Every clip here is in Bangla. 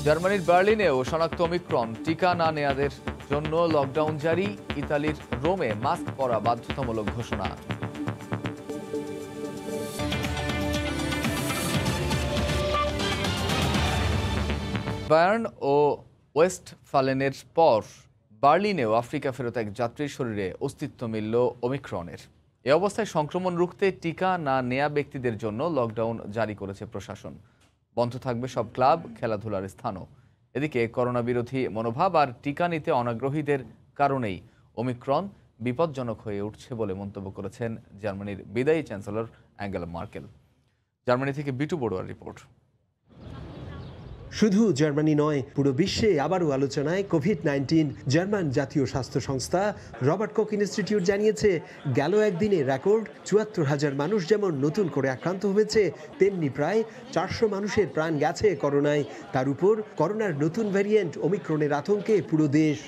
জার্মানির বার্লিনেও শনাক্ত ওমিক্রন, টিকা না নেয়াদের জন্য লকডাউন জারি। ইতালির রোমে মাস্ক পরা বাধ্যতামূলক ঘোষণা। বায়ার্ন ও ওয়েস্টফালেনের পর বার্লিনেও আফ্রিকা ফেরত এক যাত্রীর শরীরে অস্তিত্ব মিলল ওমিক্রনের। এ অবস্থায় সংক্রমণ রুখতে টিকা না নেয়া ব্যক্তিদের জন্য লকডাউন জারি করেছে প্রশাসন। বন্ধ থাকবে সব ক্লাব, খেলাধুলার স্থানও। এদিকে করোনা বিরোধী মনোভাব আর টিকা নিতে অনাগ্রহীদের কারণেই ওমিক্রন বিপজ্জনক হয়ে উঠছে বলে মন্তব্য করেছেন জার্মানির বিদায়ী চ্যান্সেলর অ্যাঙ্গেলা মার্কেল। জার্মানি থেকে বিটু বড়ুয়ার রিপোর্ট। শুধু জার্মানি নয়, পুরো বিশ্বে আবারও আলোচনায় কোভিড-19। জার্মান জাতীয় স্বাস্থ্য সংস্থা রবার্ট কোখ ইনস্টিটিউট জানিয়েছে, গেল একদিনে রেকর্ড ৭৪,০০০ মানুষ যেমন নতুন করে আক্রান্ত হয়েছে, তেমনি প্রায় ৪০০ মানুষের প্রাণ গেছে করোনায়। তার উপর করোনার নতুন ভ্যারিয়েন্ট ওমিক্রনের আতঙ্কে পুরো দেশ।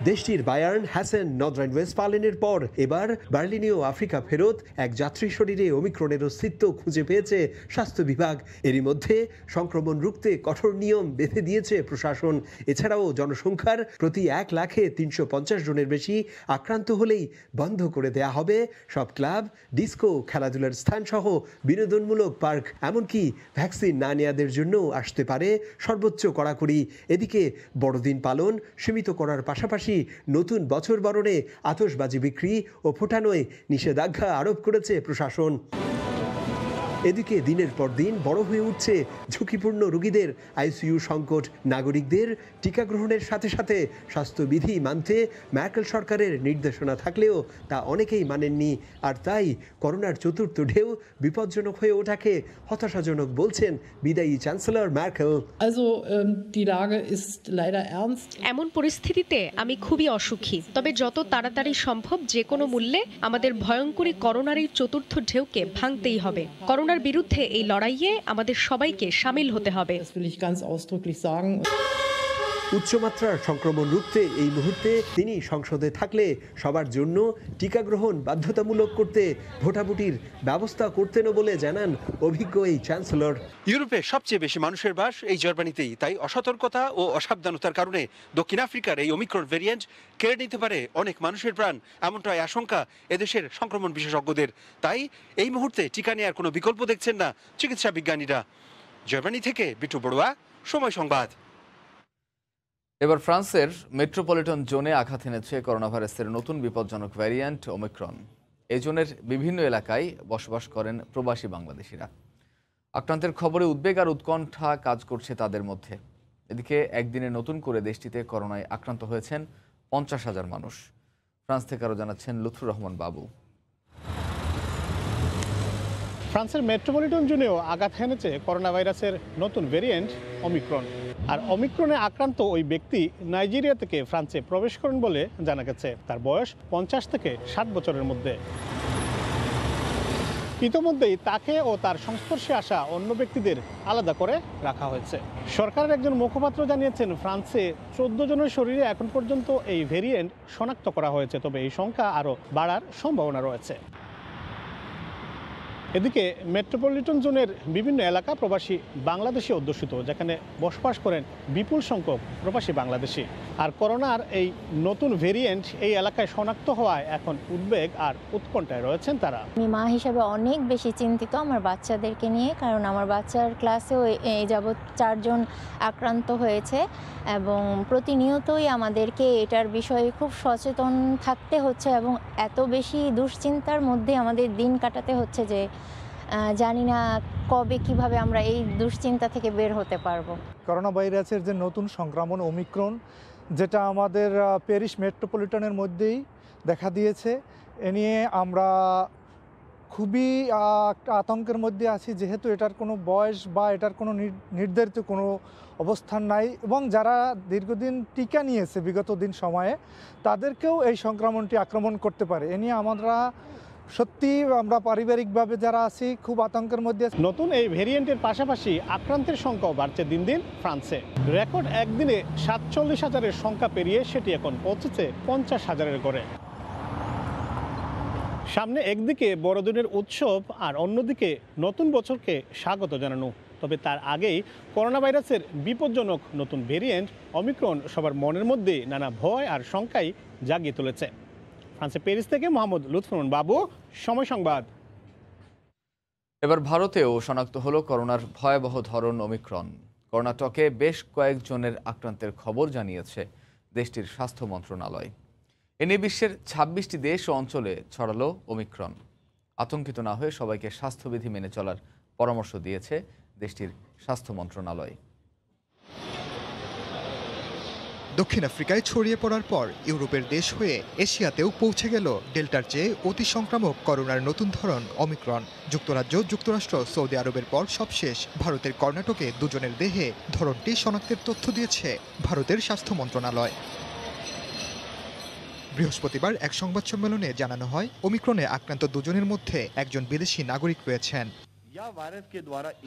দেশটির বায়ার্ন, হ্যাসেন, নর্থ ওয়েস্টফালেনের পর এবার বার্লিনেও আফ্রিকা ফেরত এক যাত্রীর শরীরে ওমিক্রনের অস্তিত্ব খুঁজে পেয়েছে স্বাস্থ্য বিভাগ। এরই মধ্যে সংক্রমণ রুখতে কঠোর নিয়ম বেঁধে দিয়েছে প্রশাসন। এছাড়াও জনসংখ্যার প্রতি ১ লাখে ৩৫০ জনের বেশি আক্রান্ত হলেই বন্ধ করে দেয়া হবে সব ক্লাব, ডিস্কো, খেলাধুলার স্থান সহ বিনোদনমূলক পার্ক। এমনকি ভ্যাকসিন না নেয়াদের জন্য আসতে পারে সর্বোচ্চ কড়াকড়ি। এদিকে বড়দিন পালন সীমিত করার পাশাপাশি নতুন বছর বরণে আতশবাজি বিক্রি ও ফোটানোয় নিষেধাজ্ঞা আরোপ করেছে প্রশাসন। এদিকে দিনের পর দিন বড় হয়ে উঠছে ঝুঁকিপূর্ণ রোগীদের আইসিইউ সংকট। নাগরিকদের টিকা গ্রহণের সাথে সাথে স্বাস্থ্যবিধি মানতে ম্যার্কেল সরকারের নির্দেশনা থাকলেও তা অনেকেই মানেননি। আর তাই করোনার চতুর্থ ঢেউ বিপজ্জনক হয়ে ওঠাকে হতাশাজনক বলছেন বিদায়ী চ্যান্সেলর ম্যার্কেল। এমন পরিস্থিতিতে আমি খুবই অসুখী, তবে যত তাড়াতাড়ি সম্ভব যে কোনো মূল্যে আমাদের ভয়ঙ্করী করোনার এই চতুর্থ ঢেউকে ভাঙতেই হবে। করোনার বিরুদ্ধে এই লড়াইয়ে আমাদের সবাইকে শামিল হতে হবে। উচ্চমাত্রার সংক্রমণ রুখতে এই মুহূর্তে তিনি সংসদে থাকলে সবার জন্য টিকা গ্রহণ বাধ্যতামূলক করতে ভোটাভুটির ব্যবস্থা করতেনও বলে জানান অভিজ্ঞ এই চ্যান্সেলর। ইউরোপে সবচেয়ে বেশি মানুষের বাস এই জার্মানিতেই, তাই অসতর্কতা ও অসাবধানতার কারণে দক্ষিণ আফ্রিকার এই ওমিক্রন ভ্যারিয়েন্ট কেড়ে নিতে পারে অনেক মানুষের প্রাণ, এমনটাই আশঙ্কা এদেশের সংক্রমণ বিশেষজ্ঞদের। তাই এই মুহূর্তে টিকা নেওয়ার কোনো বিকল্প দেখছেন না চিকিৎসা বিজ্ঞানীরা। জার্মানি থেকে বিটু বড়ুয়া, সময় সংবাদ। এবার ফ্রান্সের মেট্রোপলিটন জোনে আঘাত এনেছে করোনা ভাইরাসের নতুন বিপজ্জনক ভ্যারিয়েন্ট ওমিক্রন। এই জোনের বিভিন্ন এলাকায় বসবাস করেন প্রবাসী বাংলাদেশিরা। আক্রান্তের খবরে উদ্বেগ আর উৎকণ্ঠা কাজ করছে তাদের মধ্যে। এদিকে একদিনে নতুন করে দেশটিতে করোনায় আক্রান্ত হয়েছেন ৫০,০০০ মানুষ। ফ্রান্স থেকে আরও জানাচ্ছেন লুৎফুর রহমান বাবু। ফ্রান্সের মেট্রোপলিটন জোনেও আঘাত হেনেছে করোনা ভাইরাসের নতুন ভেরিয়েন্ট ওমিক্রন। আর ওমিক্রনে আক্রান্ত ওই ব্যক্তি নাইজেরিয়া থেকে ফ্রান্সে প্রবেশ করেন বলে জানা গেছে। তার বয়স ৫০ থেকে ৬০ বছরের মধ্যে। ইতোমধ্যেই তাকে ও তার সংস্পর্শে আসা অন্য ব্যক্তিদের আলাদা করে রাখা হয়েছে। সরকারের একজন মুখপাত্র জানিয়েছেন, ফ্রান্সে ১৪ জনের শরীরে এখন পর্যন্ত এই ভেরিয়েন্ট শনাক্ত করা হয়েছে, তবে এই সংখ্যা আরও বাড়ার সম্ভাবনা রয়েছে। এদিকে মেট্রোপলিটন জোনের বিভিন্ন এলাকা প্রবাসী বাংলাদেশি অধ্যুষিত, যেখানে বসবাস করেন বিপুল সংখ্যক প্রবাসী বাংলাদেশি। আর করোনার এই নতুন ভেরিয়েন্ট এই এলাকায় শনাক্ত হওয়ায় এখন উদ্বেগ আর উৎকণ্ঠায় রয়েছেন তারা। আমি মা হিসাবে অনেক বেশি চিন্তিত আমার বাচ্চাদেরকে নিয়ে, কারণ আমার বাচ্চার ক্লাসেও এই যাবৎ ৪ জন আক্রান্ত হয়েছে এবং প্রতিনিয়তই আমাদেরকে এটার বিষয়ে খুব সচেতন থাকতে হচ্ছে এবং এত বেশি দুশ্চিন্তার মধ্যে আমাদের দিন কাটাতে হচ্ছে যে জানি না কবে কিভাবে আমরা এই দুশ্চিন্তা থেকে বের হতে পারবো। করোনা ভাইরাসের যে নতুন সংক্রমণ ওমিক্রন, যেটা আমাদের প্যারিস মেট্রোপলিটনের মধ্যেই দেখা দিয়েছে, এ নিয়ে আমরা খুবই আতঙ্কের মধ্যে আছি, যেহেতু এটার কোনো বয়স বা এটার কোনো নির্ধারিত কোনো অবস্থান নাই এবং যারা দীর্ঘদিন টিকা নিয়েছে বিগত দিন সময়ে তাদেরকেও এই সংক্রমণটি আক্রমণ করতে পারে। এ নিয়ে সত্যি আমরা পারিবারিকভাবে যারা আছি খুব আতঙ্কের মধ্যে। নতুন এই ভেরিয়েন্টের পাশাপাশি আক্রান্তের সংখ্যাও বাড়ছে দিন দিন ফ্রান্সে। রেকর্ড একদিনে ৪৭,০০০-এর সংখ্যা পেরিয়ে সেটি এখন পৌঁছেছে ৫০,০০০-এর ঘরে। সামনে একদিকে বড়দিনের উৎসব আর অন্যদিকে নতুন বছরকে স্বাগত জানানো। তবে তার আগেই করোনা ভাইরাসের বিপজ্জনক নতুন ভেরিয়েন্ট অমিক্রন সবার মনের মধ্যে নানা ভয় আর শঙ্কাই জাগিয়ে তুলেছে। ফ্রান্সের প্যারিস থেকে মোহাম্মদ লুৎফর বাবু, সময় সংবাদ। এবার ভারতেও শনাক্ত হলো করোনার ভয়াবহ ধরন ওমিক্রন। কর্ণাটকে বেশ কয়েকজনের আক্রান্তের খবর জানিয়েছে দেশটির স্বাস্থ্য মন্ত্রণালয়। এ নিয়ে বিশ্বের ২৬টি দেশ ও অঞ্চলে ছড়ালো ওমিক্রন। আতঙ্কিত না হয়ে সবাইকে স্বাস্থ্যবিধি মেনে চলার পরামর্শ দিয়েছে দেশটির স্বাস্থ্য মন্ত্রণালয়। দক্ষিণ আফ্রিকায় ছড়িয়ে পড়ার পর ইউরোপের দেশ হয়ে এশিয়াতেও পৌঁছে গেল ডেল্টার চেয়ে অতি সংক্রামক করোনার নতুন ধরন অমিক্রন। যুক্তরাজ্য, যুক্তরাষ্ট্র, সৌদি আরবের পর সবশেষ ভারতের কর্ণাটকে দুজনের দেহে ধরনটি শনাক্তের তথ্য দিয়েছে ভারতের স্বাস্থ্য মন্ত্রণালয়। বৃহস্পতিবার এক সংবাদ সম্মেলনে জানানো হয়, ওমিক্রনে আক্রান্ত দুজনের মধ্যে একজন বিদেশি নাগরিক রয়েছেন।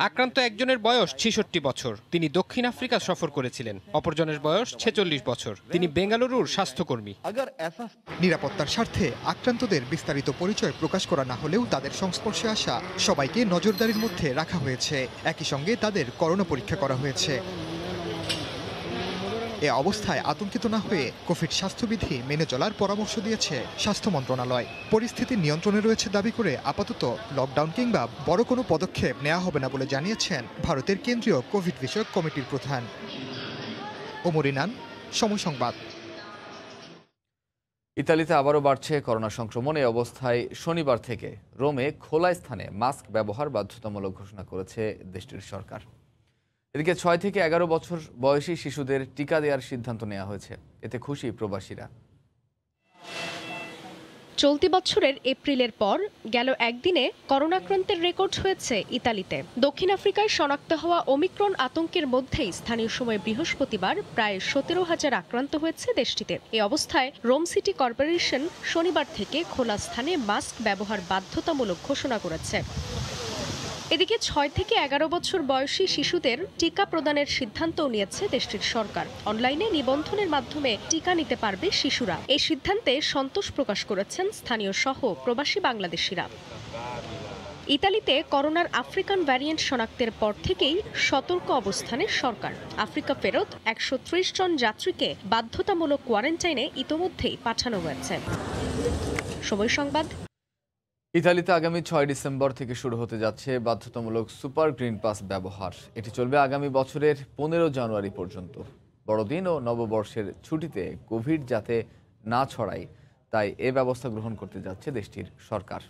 আক্রান্ত একজনের বয়স ৬৬ বছর, তিনি দক্ষিণ আফ্রিকা সফর করেছিলেন। অপরজনের বয়স ৪৬ বছর, তিনি বেঙ্গালুরুর স্বাস্থ্যকর্মী। নিরাপত্তার স্বার্থে আক্রান্তদের বিস্তারিত পরিচয় প্রকাশ করা না হলেও তাদের সংস্পর্শে আসা সবাইকে নজরদারির মধ্যে রাখা হয়েছে। একই সঙ্গে তাদের করোনা পরীক্ষা করা হয়েছে। এ অবস্থায় আতঙ্কিত না হয়ে কোভিড স্বাস্থ্যবিধি মেনে চলার পরামর্শ দিয়েছে স্বাস্থ্য মন্ত্রণালয়। পরিস্থিতি নিয়ন্ত্রণে রয়েছে দাবি করে আপাতত লকডাউন কিংবা বড় কোনো পদক্ষেপ নেওয়া হবে না বলে জানিয়েছেন ভারতের কেন্দ্রীয় কোভিড বিষয়ক কমিটির প্রধান। ওমর ইনান, সময় সংবাদ। ইতালিতে আবারও বাড়ছে করোনা সংক্রমণ। এই অবস্থায় শনিবার থেকে রোমে খোলা স্থানে মাস্ক ব্যবহার বাধ্যতামূলক ঘোষণা করেছে দেশটির সরকার। এদিকে ৬ থেকে ১১ বছর বয়সী শিশুদের টিকা দেওয়ার সিদ্ধান্ত নেওয়া হয়েছে। এতে খুশি প্রবাসীরা। চলতি বছরের এপ্রিলের পর গেল একদিনে করোনাক্রান্তের রেকর্ড হয়েছে ইতালিতে। দক্ষিণ আফ্রিকায় শনাক্ত হওয়া ওমিক্রন আতঙ্কের মধ্যেই স্থানীয় সময় বৃহস্পতিবার প্রায় ১৭,০০০ আক্রান্ত হয়েছে দেশটিতে। এ অবস্থায় রোম সিটি কর্পোরেশন শনিবার থেকে খোলা স্থানে মাস্ক ব্যবহার বাধ্যতামূলক ঘোষণা করেছে। এদিকে ৬ থেকে ১১ বছর বয়সী শিশুদের টিকা প্রদানের সিদ্ধান্তও নিয়েছে দেশটির সরকার। অনলাইনে নিবন্ধনের মাধ্যমে টিকা নিতে পারবে শিশুরা। এই সিদ্ধান্তে সন্তোষ প্রকাশ করেছেন স্থানীয় সহ প্রবাসী বাংলাদেশিরা। ইতালিতে করোনার আফ্রিকান ভ্যারিয়েন্ট শনাক্তের পর থেকেই সতর্ক অবস্থানে সরকার। আফ্রিকা ফেরত ১৩০ জন যাত্রীকে বাধ্যতামূলক কোয়ারেন্টাইনে ইতোমধ্যেই পাঠানো হয়েছে। সময় সংবাদ। ইতালিতে আগামী ৬ ডিসেম্বর থেকে শুরু হতে যাচ্ছে বাধ্যতামূলক সুপার গ্রিন পাস ব্যবহার। এটি চলবে আগামী বছরের ১৫ জানুয়ারি পর্যন্ত। বড়দিন ও নববর্ষের ছুটিতে কোভিড যাতে না ছড়ায় তাই এ ব্যবস্থা গ্রহণ করতে যাচ্ছে দেশটির সরকার।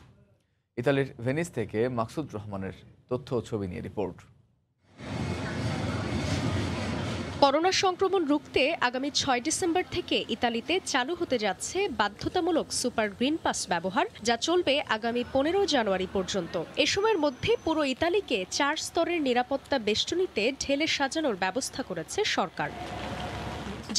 ইতালির ভেনিস থেকে মাকসুদ রহমানের তথ্য ও ছবি নিয়ে রিপোর্ট। করোনা সংক্রমণ রুখতে আগামী ৬ ডিসেম্বর থেকে ইতালিতে চালু হতে যাচ্ছে বাধ্যতামূলক সুপার গ্রিন পাস ব্যবহার, যা চলবে আগামী ১৫ জানুয়ারি পর্যন্ত। এ সময়ের মধ্যে পুরো ইতালিকে ৪ স্তরের নিরাপত্তা বেষ্টনীতে ঢেলে সাজানোর ব্যবস্থা করেছে সরকার।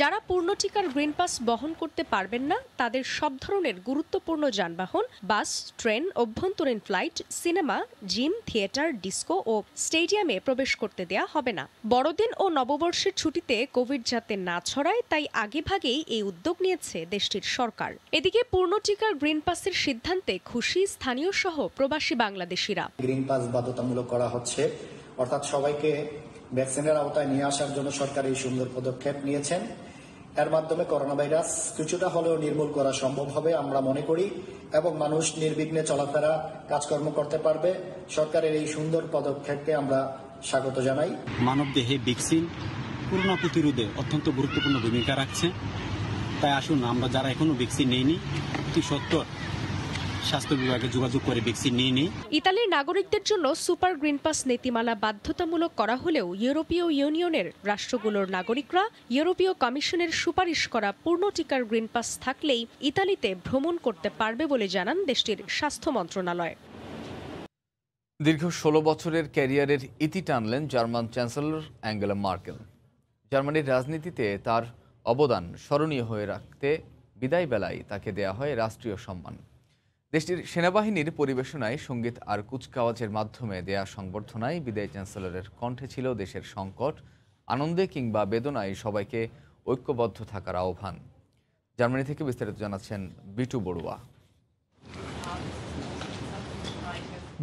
যারা পূর্ণ টিকার গ্রিন পাস বহন করতে পারবেন না তাদের সব ধরনের গুরুত্বপূর্ণ যানবাহন, বাস, ট্রেন, অভ্যন্তরীণ flight, cinema, gym, theatre, disco ও স্টেডিয়ামে প্রবেশ করতে দেয়া হবে না। বড়দিন ও নববর্ষের ছুটিতে কোভিড যাতে না ছড়ায় তাই আগেভাগেই এই উদ্যোগ নিয়েছে দেশটির সরকার। এদিকে পূর্ণ টিকার গ্রিন পাসের সিদ্ধান্তে খুশি স্থানীয় সহ প্রবাসী বাংলাদেশিরা। গ্রিন পাস বাধ্যতামূলক করা হচ্ছে, অর্থাৎ সবাইকে ভ্যাকসিনের আওতায় নিয়ে আসার জন্য সরকার এই সুন্দর পদক্ষেপ নিয়েছেন। এর মাধ্যমে করোনা ভাইরাস কিছুটা হলেও নির্মূল করা সম্ভব হবে আমরা মনে করি, এবং মানুষ নির্বিঘ্নে চলাফেরা কাজকর্ম করতে পারবে। সরকারের এই সুন্দর পদক্ষেপকে আমরা স্বাগত জানাই। মানবদেহে ভ্যাকসিন করোনা প্রতিরোধে অত্যন্ত গুরুত্বপূর্ণ ভূমিকা রাখছে। তাই আসুন আমরা যারা এখনো ভ্যাকসিন নেইনি অতি সত্বর স্বাস্থ্য বিভাগে যোগাযোগ করে ভ্যাকসিন নিয়ে নেই। ইতালির নাগরিকদের জন্য সুপার গ্রিন পাস নীতিমালা বাধ্যতামূলক করা হলেও ইউরোপীয় ইউনিয়নের রাষ্ট্রগুলোর নাগরিকরা ইউরোপীয় কমিশনের সুপারিশ করা পূর্ণ টিকার গ্রিন পাস থাকলেই ইতালিতে ভ্রমণ করতে পারবে বলে জানান দেশটির স্বাস্থ্য মন্ত্রণালয়। দীর্ঘ ১৬ বছরের ক্যারিয়ারের ইতি টানলেন জার্মান চ্যান্সেলর অ্যাঙ্গেলা মার্কেল। জার্মানির রাজনীতিতে তার অবদান স্মরণীয় হয়ে রাখতে বিদায় বেলায় তাকে দেয়া হয় রাষ্ট্রীয় সম্মান। দেশটির সেনাবাহিনীর পরিবেশনায় সঙ্গীত আর কুচকাওয়াজের মাধ্যমে দেয়া সংবর্ধনায় বিদায়ী চ্যান্সেলরের কণ্ঠে ছিল দেশের সংকট, আনন্দে কিংবা বেদনায় সবাইকে ঐক্যবদ্ধ থাকার আহ্বান। জার্মানি থেকে বিস্তারিত জানাচ্ছেন বিটু বড়ুয়া।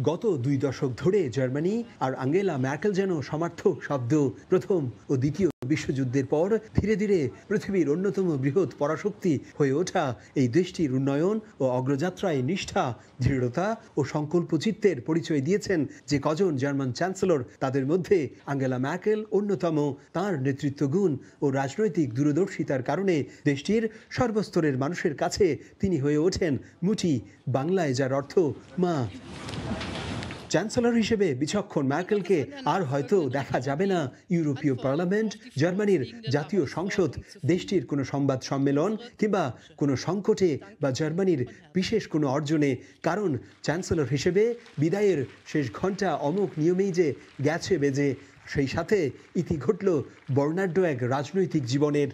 গত 2 দশক ধরে জার্মানি আর আঙ্গেলা ম্যার্কেল যেন সমার্থক শব্দ। প্রথম ও দ্বিতীয় বিশ্বযুদ্ধের পর ধীরে ধীরে পৃথিবীর অন্যতম বৃহৎ পরাশক্তি হয়ে ওঠা এই দেশটির উন্নয়ন ও অগ্রযাত্রায় নিষ্ঠা, দৃঢ়তা ও সংকল্পচিত্তের পরিচয় দিয়েছেন যে কজন জার্মান চ্যান্সেলর, তাদের মধ্যে আঙ্গেলা ম্যার্কেল অন্যতম। তার নেতৃত্ব গুণ ও রাজনৈতিক দূরদর্শিতার কারণে দেশটির সর্বস্তরের মানুষের কাছে তিনি হয়ে ওঠেন মুটি, বাংলায় যার অর্থ মা। চ্যান্সেলর হিসেবে বিচক্ষণ ম্যার্কেলকে আর হয়তো দেখা যাবে না ইউরোপীয় পার্লামেন্ট, জার্মানির জাতীয় সংসদ, দেশটির কোনো সংবাদ সম্মেলন কিংবা কোনো সংকটে বা জার্মানির বিশেষ কোনো অর্জনে। কারণ চ্যান্সেলর হিসেবে বিদায়ের শেষ ঘণ্টা অমুক নিয়মেই যে গেছে বেজে, সেই সাথে ইতি ঘটল বর্ণাঢ্য এক রাজনৈতিক জীবনের।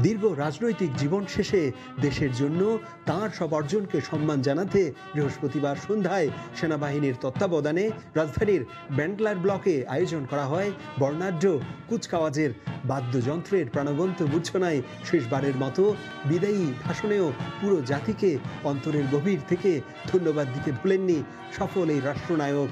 দীর্ঘ রাজনৈতিক জীবন শেষে দেশের জন্য তাঁর সব অর্জনকে সম্মান জানাতে বৃহস্পতিবার সন্ধ্যায় সেনাবাহিনীর তত্ত্বাবধানে রাজধানীর ব্যান্ডলার ব্লকে আয়োজন করা হয় বর্ণাঢ্য কুচকাওয়াজের। বাদ্যযন্ত্রের প্রাণবন্ত মূর্ছনায় শেষবারের মতো বিদায়ী ভাষণেও পুরো জাতিকে অন্তরের গভীর থেকে ধন্যবাদ দিতে ভুলেননি সফল এই রাষ্ট্রনায়ক।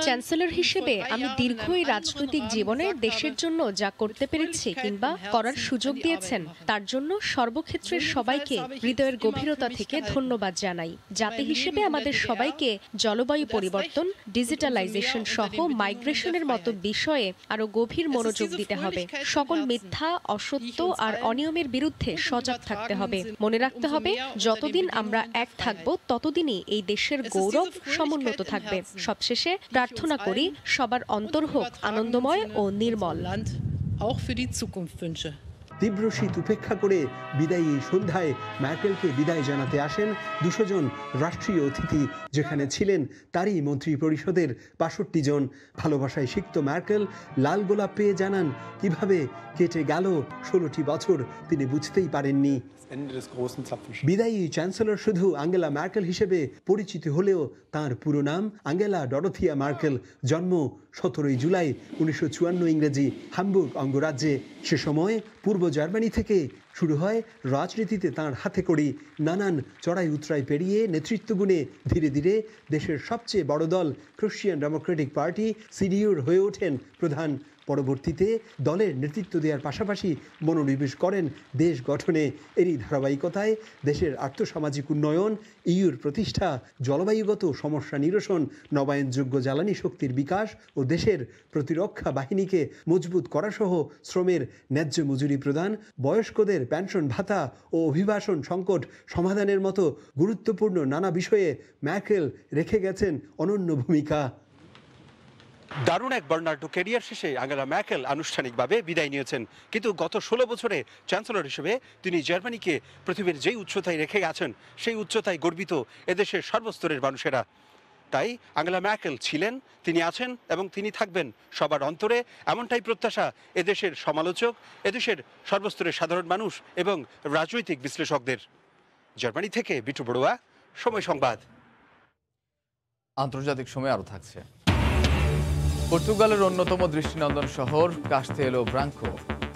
চ্যান্সেলর হিসেবে আমি দীর্ঘ এই রাজনৈতিক জীবনে দেশের জন্য যা করতে পেরেছি কিংবা করার সুযোগ দিয়েছেন তার জন্য সর্বক্ষেত্রের সবাইকে হৃদয়ের গভীরতা থেকে ধন্যবাদ জানাই। জাতি হিসেবে আমাদের সবাইকে জলবায়ু পরিবর্তন, ডিজিটালাইজেশন সহ মাইগ্রেশনের মতো বিষয়ে আরো গভীর মনোযোগ দিতে হবে। সকল মিথ্যা, অসত্য আর অনিয়মের বিরুদ্ধে সজাগ থাকতে হবে। মনে রাখতে হবে, যতদিন আমরা এক থাকব ততদিনই এই দেশের গৌরব সমুন্নত থাকবে। সবশেষে প্রার্থনা করি সবার অন্তর হোক আনন্দময় ও নির্মল। তীব্র শীত উপেক্ষা করে বিদায়ী সন্ধ্যায় ম্যার্কেলকে বিদায় জানাতে আসেন 200 জন রাষ্ট্রীয় অতিথি, যেখানে ছিলেন তারই মন্ত্রী পরিষদের 65 জন। ভালোবাসায় সিক্ত ম্যার্কেল লাল গোলাপ পেয়ে জানান কিভাবে কেটে গেল 16টি বছর তিনি বুঝতেই পারেননি। বিদায়ী চ্যান্সেলর শুধু আঙ্গেলা ম্যার্কেল হিসেবে পরিচিত হলেও তার পুরো নাম আঙ্গেলা ডরোথিয়া ম্যার্কেল। জন্ম 17 জুলাই 1954 ইংরেজি, হামবুর্গ অঙ্গরাজ্যে। সে সময় পূর্ব জার্মানি থেকে শুরু হয় রাজনীতিতে তাঁর হাতে কড়ি। নানান চড়াই উতরাই পেরিয়ে নেতৃত্বগুণে ধীরে ধীরে দেশের সবচেয়ে বড় দল ক্রিশ্চিয়ান ডেমোক্রেটিক পার্টি সিডিইউর হয়ে ওঠেন প্রধান। পরবর্তীতে দলের নেতৃত্ব দেওয়ার পাশাপাশি মনোনিবেশ করেন দেশ গঠনে। এরই ধারাবাহিকতায় দেশের আর্থসামাজিক উন্নয়ন, ইউর প্রতিষ্ঠা, জলবায়ুগত সমস্যা নিরসন, নবায়নযোগ্য জ্বালানি শক্তির বিকাশ ও দেশের প্রতিরক্ষা বাহিনীকে মজবুত করাসহ শ্রমের ন্যায্য মজুরি প্রদান, বয়স্কদের পেনশন ভাতা ও অভিবাসন সংকট সমাধানের মতো গুরুত্বপূর্ণ নানা বিষয়ে ম্যার্কেল রেখে গেছেন অনন্য ভূমিকা। দারুণ এক বর্ণাঢ্য ক্যারিয়ার শেষে আঙ্গেলা ম্যার্কেল আনুষ্ঠানিকভাবে বিদায় নিয়েছেন। কিন্তু গত 16 বছরে চ্যান্সেলর হিসেবে তিনি জার্মানিকে পৃথিবীর যেই উচ্চতায় রেখে গেছেন সেই উচ্চতায় গর্বিত এদেশের সর্বস্তরের মানুষেরা। তাই আঙ্গেলা ম্যার্কেল ছিলেন, তিনি আছেন এবং তিনি থাকবেন সবার অন্তরে, এমনটাই প্রত্যাশা এদেশের সমালোচক, এদেশের সর্বস্তরের সাধারণ মানুষ এবং রাজনৈতিক বিশ্লেষকদের। জার্মানি থেকে বিটু বড়ুয়া, সময় সংবাদ। আন্তর্জাতিক সময় আরও থাকছে। পর্তুগালের অন্যতম দৃষ্টিনন্দন শহর কাস্তেলো ব্রাঙ্কো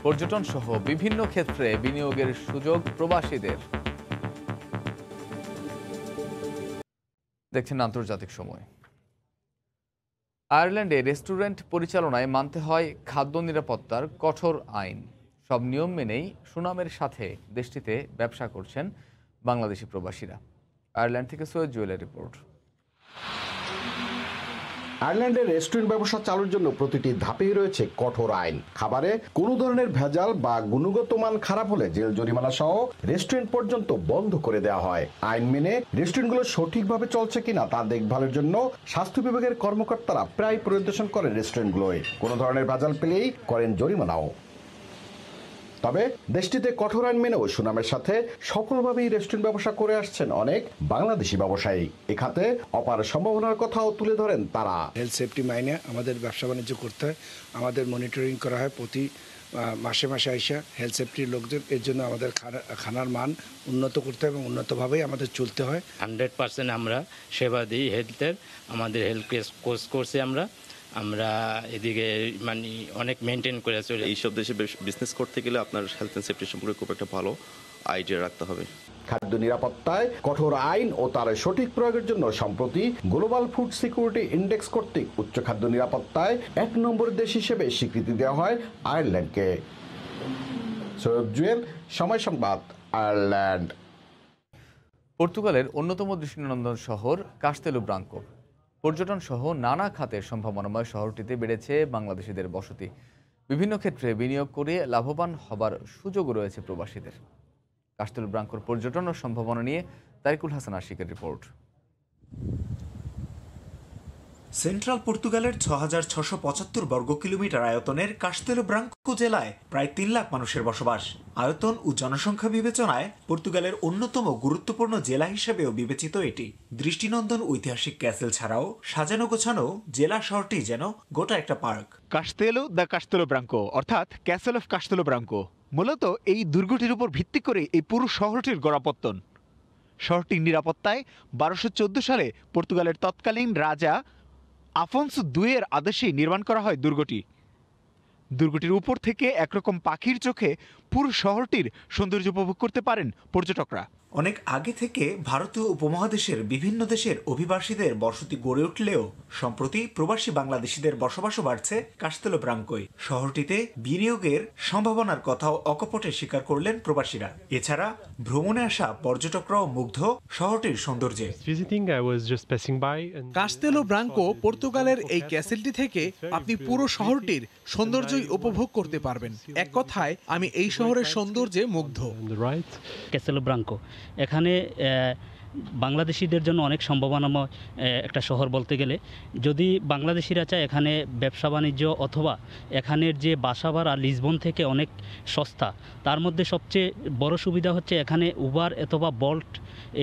পর্যটন সহ বিভিন্ন ক্ষেত্রে বিনিয়োগের সুযোগ প্রবাসীদের। দেখছেন আন্তর্জাতিক সময়। আয়ারল্যান্ডে রেস্টুরেন্ট পরিচালনায় মানতে হয় খাদ্য নিরাপত্তার কঠোর আইন। সব নিয়ম মেনেই সুনামের সাথে দেশটিতে ব্যবসা করছেন বাংলাদেশি প্রবাসীরা। আয়ারল্যান্ড থেকে সৈয়দ জুয়েলের রিপোর্ট। আয়ারল্যান্ডের রেস্টুরেন্ট ব্যবসা চালুর জন্য প্রতিটি ধাপেই রয়েছে কঠোর আইন। খাবারে কোনো ধরনের ভেজাল বা গুণগত মান খারাপ হলে জেল জরিমানা সহ রেস্টুরেন্ট পর্যন্ত বন্ধ করে দেওয়া হয়। আইন মেনে রেস্টুরেন্টগুলো সঠিকভাবে চলছে কিনা তা দেখভালের জন্য স্বাস্থ্য বিভাগের কর্মকর্তারা প্রায় পরিদর্শন করেন রেস্টুরেন্টগুলোয়। কোনো ধরনের ভেজাল পেলেই করেন জরিমানাও। তবে দেশটিতে কঠোর আইন মেনেও সুনামের সাথে সফলভাবেই রেস্টুরেন্ট ব্যবসা করে আসছেন অনেক বাংলাদেশি ব্যবসায়ী। এ খাতে অপার সম্ভাবনার কথাও তুলে ধরেন তারা। হেলথ সেফটি মাইনে আমাদের ব্যবসা বাণিজ্য করতে হয়, আমাদের মনিটরিং করা হয় প্রতি মাসে মাসে আইসা হেলথ সেফটির লোকদের। এর জন্য আমাদের খানার মান উন্নত করতে হয় এবং উন্নতভাবেই আমাদের চলতে হয়। 100% আমরা সেবা দিই হেলথের। আমাদের হেলথ কোর্স করছি আমরা এদিকে মানে অনেক মেনটেন করে চলে। এইসব দেশে বিজনেস করতে গেলে আপনার হেলথ অ্যান্ড সেফটি সম্পর্কে খুব একটা ভালো আইডিয়া রাখতে হবে। খাদ্য নিরাপত্তায় কঠোর আইন ও তার সঠিক প্রয়োগের জন্য সম্প্রতি গ্লোবাল ফুড সিকিউরিটি ইন্ডেক্স কর্তৃক উচ্চ খাদ্য নিরাপত্তায় 1 নম্বর দেশ হিসেবে স্বীকৃতি দেওয়া হয় আয়ারল্যান্ডকে। সৈয়দ জুয়েল, সময় সংবাদ, আয়ারল্যান্ড। পর্তুগালের অন্যতম দৃষ্টিনন্দন শহর কাস্তেলো ব্রাঙ্কো। পর্যটন সহ নানা খাতের সম্ভাবনাময় শহরটিতে বেড়েছে বাংলাদেশিদের বসতি। বিভিন্ন ক্ষেত্রে বিনিয়োগ করে লাভবান হবার সুযোগও রয়েছে প্রবাসীদের। কাস্তেলো ব্রাঙ্কোর পর্যটন ও সম্ভাবনা নিয়ে তারিকুল হাসান আশিকের রিপোর্ট। সেন্ট্রাল পর্তুগালের ৬,৬৭৫ বর্গ কিলোমিটার আয়তনের কাস্তেলো ব্রাঙ্কো জেলায় প্রায় ৩ লাখ মানুষের বসবাস। আয়তন ও জনসংখ্যা বিবেচনায় পর্তুগালের অন্যতম গুরুত্বপূর্ণ জেলা হিসেবেও বিবেচিত এটি। দৃষ্টিনন্দন ঐতিহাসিক ক্যাসেল ছাড়াও সাজানো গোছানো জেলা শহরটি যেন গোটা একটা পার্ক। কাস্তেলো দ্য কাস্তেলো ব্রাঙ্কো অর্থাৎ ক্যাসেল অফ কাস্তেলো ব্রাঙ্কো, মূলত এই দুর্গটির উপর ভিত্তি করে এই পুরো শহরটির গোড়াপত্তন। শহরটির নিরাপত্তায় ১২১৪ সালে পর্তুগালের তৎকালীন রাজা আফোনসো II এর আদেশেই নির্মাণ করা হয় দুর্গটি। দুর্গটির উপর থেকে একরকম পাখির চোখে পুরো শহরটির সৌন্দর্য উপভোগ করতে পারেন পর্যটকরা। অনেক আগে থেকে ভারতীয় উপমহাদেশের বিভিন্ন দেশের অভিবাসীদের বসতি গড়ে উঠলেও সম্প্রতি প্রবাসী বাংলাদেশিদের বসবাসও বাড়ছে কাস্তেলো ব্রাঙ্কোয়। শহরটিতে বিনিয়োগের সম্ভাবনার কথাও অকপটে স্বীকার করলেন প্রবাসীরা। এছাড়া ভ্রমণে আসা পর্যটকরাও মুগ্ধ শহরটির সৌন্দর্যে। কাস্তেলো ব্রাঙ্কো পর্তুগালের এই ক্যাসেলটি থেকে আপনি পুরো শহরটির সৌন্দর্যই উপভোগ করতে পারবেন। এক কথায় আমি এই শহরের সৌন্দর্যে মুগ্ধ। কাস্তেলো ব্রাঙ্কো এখানে বাংলাদেশিদের জন্য অনেক সম্ভাবনাময় একটা শহর বলতে গেলে। যদি বাংলাদেশিরা চায় এখানে ব্যবসা বাণিজ্য অথবা এখানের যে বাসা ভাড়া লিসবন থেকে অনেক সস্তা, তার মধ্যে সবচেয়ে বড় সুবিধা হচ্ছে এখানে উবার অথবা বল্ট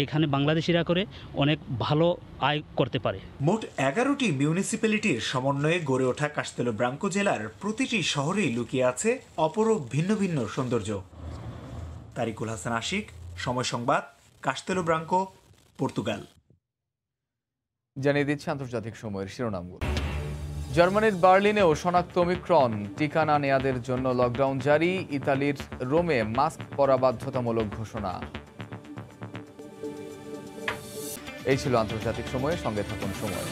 এখানে বাংলাদেশিরা করে অনেক ভালো আয় করতে পারে। মোট 11টি মিউনিসিপ্যালিটির সমন্বয়ে গড়ে ওঠা কাস্তেলো ব্রাঙ্কো জেলার প্রতিটি শহরেই লুকিয়ে আছে অপরূপ ভিন্ন ভিন্ন সৌন্দর্য। তারিকুল হাসান আশিক, সময় সংবাদ, কাস্তেলো ব্রাঙ্কো, পর্তুগাল। জানিয়ে দিচ্ছে আন্তর্জাতিক সময়ের শিরোনামগুলো। জার্মানির বার্লিনেও শনাক্ত ওমিক্রন, টিকা না নেয়াদের জন্য লকডাউন জারি। ইতালির রোমে মাস্ক পরা বাধ্যতামূলক ঘোষণা। এই ছিল আন্তর্জাতিক সময়ের সঙ্গে থাকুন সময়।